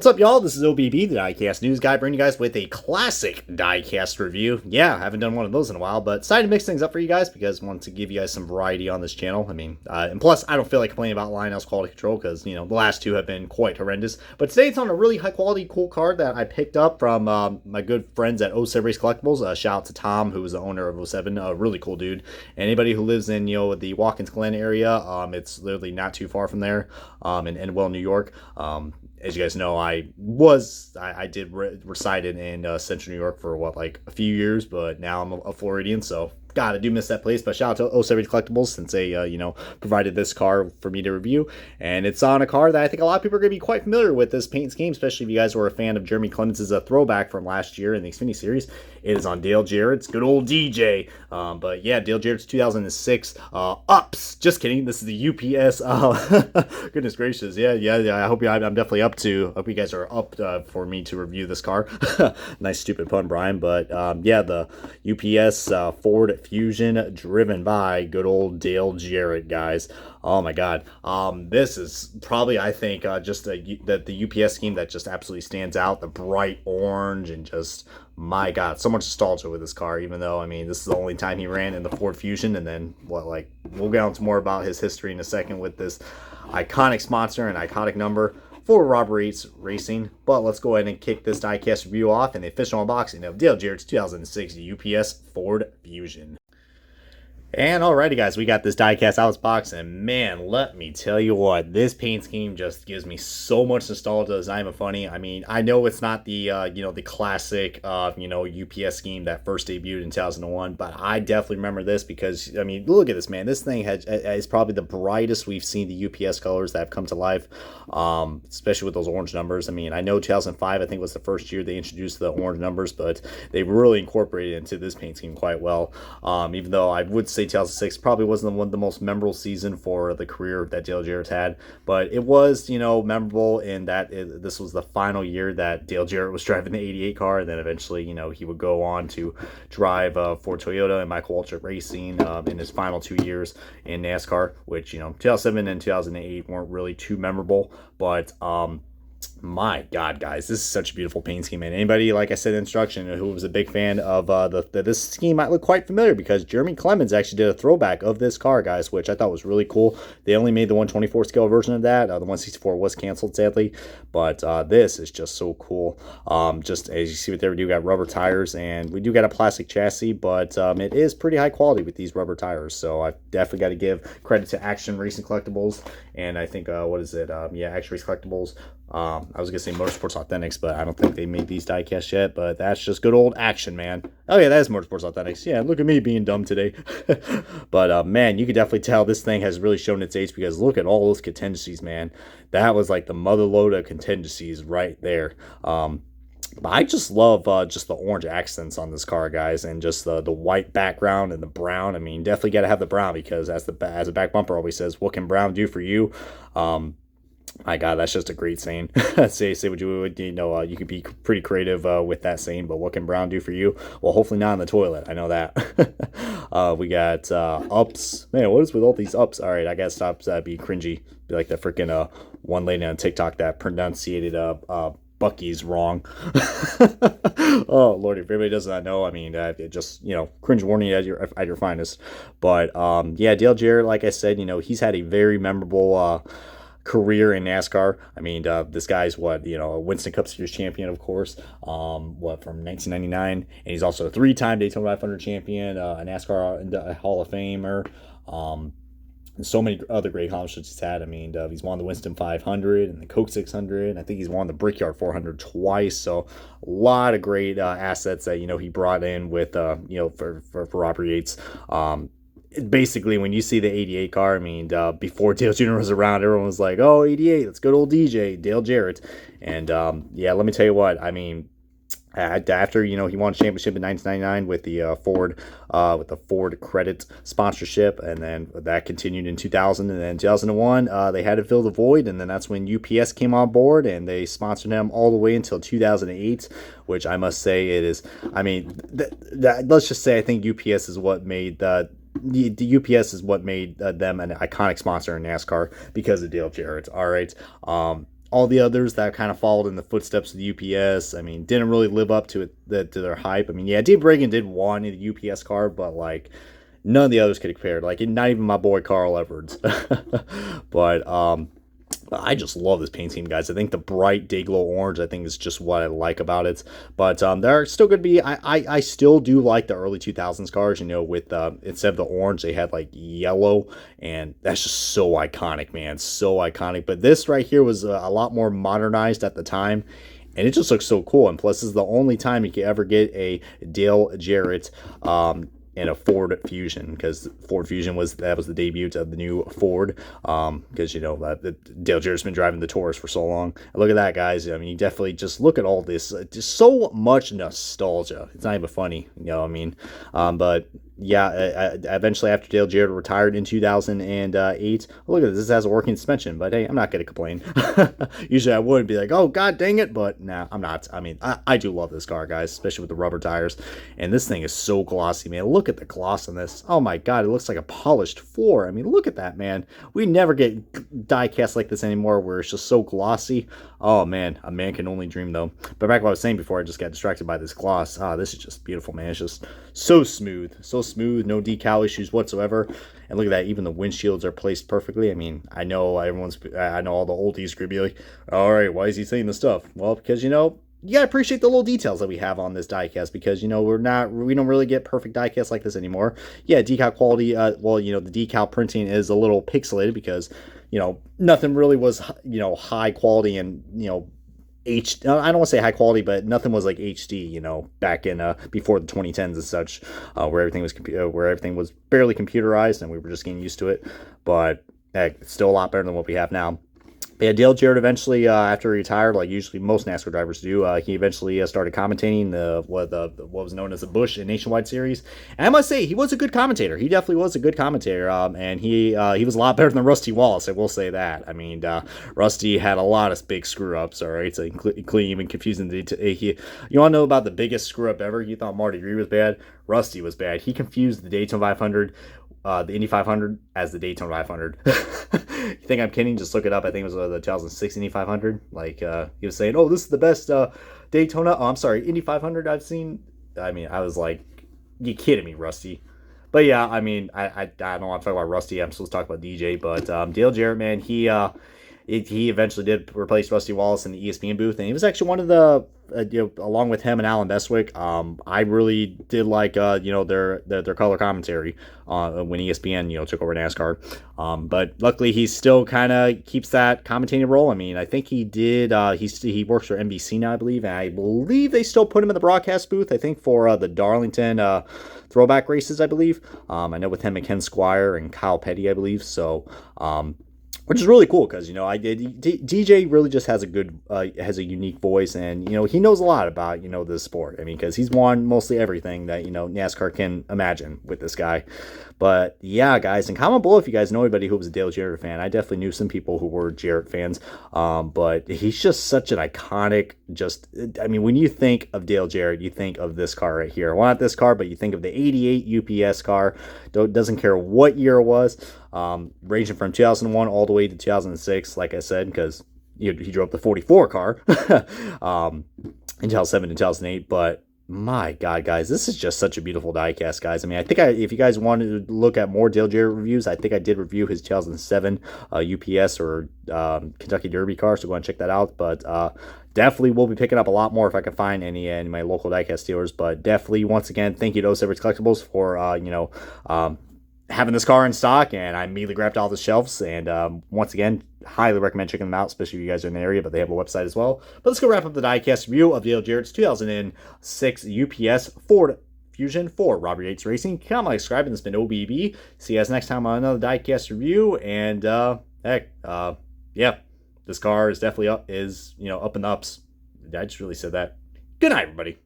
What's up, y'all? This is OBB, the Diecast News Guy, bringing you guys with a classic diecast review. Yeah, I haven't done one of those in a while, but decided to mix things up for you guys because I want to give you guys some variety on this channel. I mean, and plus, I don't feel like complaining about Lionel's quality control because, you know, the last two have been quite horrendous. But today it's on a really high-quality, cool card that I picked up from my good friends at 07 Race Collectibles. Shout out to Tom, who is the owner of 07, a really cool dude. Anybody who lives in, you know, the Watkins Glen area, it's literally not too far from there, in Enwell, New York. As you guys know, I did reside in Central New York for like a few years, but now I'm a Floridian, so God, I do miss that place. But shout out to 07 Collectibles since they provided this car for me to review, and it's on a car that I think a lot of people are going to be quite familiar with this paint scheme, especially if you guys were a fan of Jeremy Clements' throwback from last year in the Xfinity Series. It is on Dale Jarrett's good old DJ. But yeah, Dale Jarrett's 2006 ups. Just kidding. This is the UPS. Goodness gracious. Yeah. I hope I'm definitely up to. Hope you guys are up for me to review this car. Nice stupid pun, Brian. But yeah, the UPS Ford Fusion driven by good old Dale Jarrett, guys. Oh my God. This is probably, I think, just the UPS scheme that just absolutely stands out. The bright orange and just, my God, so much nostalgia with this car, even though, I mean, this is the only time he ran in the Ford Fusion. And then, we'll get into more about his history in a second with this iconic sponsor and iconic number for Robert Yates Racing. But let's go ahead and kick this diecast review off in the official unboxing of Dale Jarrett's 2006 UPS Ford Fusion. And alrighty, guys, we got this diecast out of its box, and man, let me tell you what, this paint scheme just gives me so much nostalgia. It's not even funny. I mean, I know it's not the the classic UPS scheme that first debuted in 2001, but I definitely remember this because, I mean, look at this, man. This thing is probably the brightest we've seen the UPS colors that have come to life, especially with those orange numbers. I mean, I know 2005, I think, was the first year they introduced the orange numbers, but they really incorporated it into this paint scheme quite well. Even though I would say 2006 probably wasn't one of the most memorable season for the career that Dale Jarrett had, but it was, memorable in that this was the final year that Dale Jarrett was driving the 88 car, and then eventually, he would go on to drive for Toyota and Michael Waltrip Racing in his final 2 years in NASCAR, which, 2007 and 2008 weren't really too memorable, but my God, guys, this is such a beautiful paint scheme, and anybody, like I said in instruction, who was a big fan of this scheme might look quite familiar because Jeremy Clements actually did a throwback of this car, guys, which I thought was really cool. They only made the 124 scale version of that. The 164 was canceled, sadly, but this is just so cool. Just as you see right there, we do got rubber tires, and we do got a plastic chassis, but it is pretty high quality with these rubber tires, so I definitely got to give credit to Action Racing Collectibles, and I think, what is it? Yeah, Action Racing Collectibles. I was gonna say Motorsports Authentics, but I don't think they made these diecasts yet, but that's just good old Action, man. Oh yeah, that is Motorsports Authentics. Yeah, look at me being dumb today. But man, you can definitely tell this thing has really shown its age because look at all those contingencies, man. That was like the mother load of contingencies right there. But I just love just the orange accents on this car, guys, and just the white background and the brown. I mean, definitely got to have the brown because as the back bumper always says, what can brown do for you? My God, that's just a great saying. say what you would, you could be pretty creative with that saying, but what can brown do for you? Well, hopefully not in the toilet. I know that. We got ups. Man, what is with all these ups? All right, I gotta stop being cringy. Be like that freaking one lady on TikTok that pronunciated Bucky's wrong. Oh Lord, if everybody does not know, I mean, it just, cringe warning at your finest. But yeah, Dale Jarrett, like I said, he's had a very memorable career in NASCAR. I mean, this guy's a Winston Cup Series champion, of course, from 1999, and he's also a 3-time Daytona 500 champion, a NASCAR Hall of Famer, and so many other great accomplishments he's had. I mean, he's won the Winston 500 and the Coke 600, and I think he's won the Brickyard 400 twice, so a lot of great assets that, he brought in with, for Robert Yates. Basically, when you see the 88 car, I mean, before Dale Jr. was around, everyone was like, oh, 88, that's good old DJ, Dale Jarrett. And, yeah, let me tell you what, I mean, after, he won a championship in 1999 with the Ford Credit sponsorship, and then that continued in 2000, and then 2001, they had to fill the void, and then that's when UPS came on board, and they sponsored him all the way until 2008, which I must say it is, I mean, let's just say I think UPS is what made the UPS is what made them an iconic sponsor in NASCAR because of Dale Jarrett. All right. all the others that kind of followed in the footsteps of the UPS, I mean, didn't really live up to it to their hype. I mean, yeah, Dave Reagan did one in the UPS car, but like none of the others could compare. Like not even my boy Carl Edwards. But I just love this paint scheme, guys. I think the bright day glow orange, I think, is just what I like about it. But there are still going to be, I still do like the early 2000s cars, you know, with instead of the orange, they had like yellow, and that's just so iconic, man. So iconic. But this right here was a lot more modernized at the time, and it just looks so cool. And plus, this is the only time you can ever get a Dale Jarrett in a Ford Fusion, because Ford Fusion was the debut of the new Ford, because you know Dale Jarrett's been driving the Taurus for so long. And look at that, guys. I mean, you definitely just look at all this, just so much nostalgia. It's not even funny, you know what I mean? But yeah, eventually after Dale Jarrett retired in 2008, look at this. This has a working suspension, but hey, I'm not going to complain. Usually I would be like, oh, god dang it, but nah, I'm not. I mean, I do love this car, guys, especially with the rubber tires. And this thing is so glossy, man. Look at the gloss on this. Oh my god, it looks like a polished floor. I mean, look at that, man. We never get die cast like this anymore where it's just so glossy. Oh man, a man can only dream, though. But back to what I was saying before, I just got distracted by this gloss. This is just beautiful, man. It's just so smooth, no decal issues whatsoever. And look at that, even the windshields are placed perfectly. I mean, I know I know all the oldies are gonna be like, all right, why is he saying this stuff? Well, because you know, you gotta appreciate the little details that we have on this diecast, because you know we don't really get perfect diecasts like this anymore. Yeah, decal quality. Well, you know, the decal printing is a little pixelated because you know nothing really was high quality, and you know I don't want to say high quality, but nothing was like HD, you know, back in before the 2010s and such, where everything was barely computerized and we were just getting used to it. But heck, it's still a lot better than what we have now. But yeah, Dale Jarrett eventually, after he retired, like usually most NASCAR drivers do, he eventually started commentating what was known as the Busch and Nationwide Series. And I must say, he was a good commentator. He definitely was a good commentator, and he was a lot better than Rusty Wallace. I will say that. I mean, Rusty had a lot of big screw ups. All right, so including even confusing you want to know about the biggest screw up ever? You thought Marty Green was bad? Rusty was bad. He confused the Daytona 500. The Indy 500 as the Daytona 500. You think I'm kidding? Just look it up. I think it was the 2006 Indy 500. Like, he was saying, oh, this is the best Daytona. Oh, I'm sorry, Indy 500 I've seen. I mean, I was like, you kidding me, Rusty? But yeah, I mean, I don't want to talk about Rusty. I'm supposed to talk about DJ. But Dale Jarrett, man, he eventually did replace Rusty Wallace in the ESPN booth, and he was actually one of the, along with him and Alan Bestwick, I really did like, their color commentary when ESPN, took over NASCAR. But luckily, he still kind of keeps that commentating role. I mean, I think he did. He works for NBC now, I believe, and I believe they still put him in the broadcast booth. I think for the Darlington throwback races, I believe. I know with him and Ken Squire and Kyle Petty, I believe. So. Which is really cool because DJ really just has a unique voice, and he knows a lot about this sport. I mean, because he's won mostly everything that NASCAR can imagine with this guy. But yeah, guys, and comment below if you guys know anybody who was a Dale Jarrett fan. I definitely knew some people who were Jarrett fans, but he's just such an iconic. When you think of Dale Jarrett, you think of this car right here. Well, not this car, but you think of the '88 UPS car. Doesn't care what year it was. Ranging from 2001 all the way to 2006, like I said, because he drove the 44 car in 2007 and 2008. But my God, guys, this is just such a beautiful diecast, guys. I mean, I think if you guys wanted to look at more Dale Jarrett reviews, I think I did review his 2007 UPS or Kentucky Derby car, so go and check that out. But definitely will be picking up a lot more if I can find any in my local diecast dealers. But definitely, once again, thank you to 07 Collectibles for having this car in stock, and I immediately grabbed all the shelves. And once again, highly recommend checking them out, especially if you guys are in the area, but they have a website as well. But let's go wrap up the diecast review of Dale Jarrett's 2006 UPS Ford Fusion for Robert Yates Racing. Comment, like, subscribe, and this has been OBB. See you guys next time on another diecast review. And yeah, this car is definitely up in the ups. I just really said that. Good night, everybody.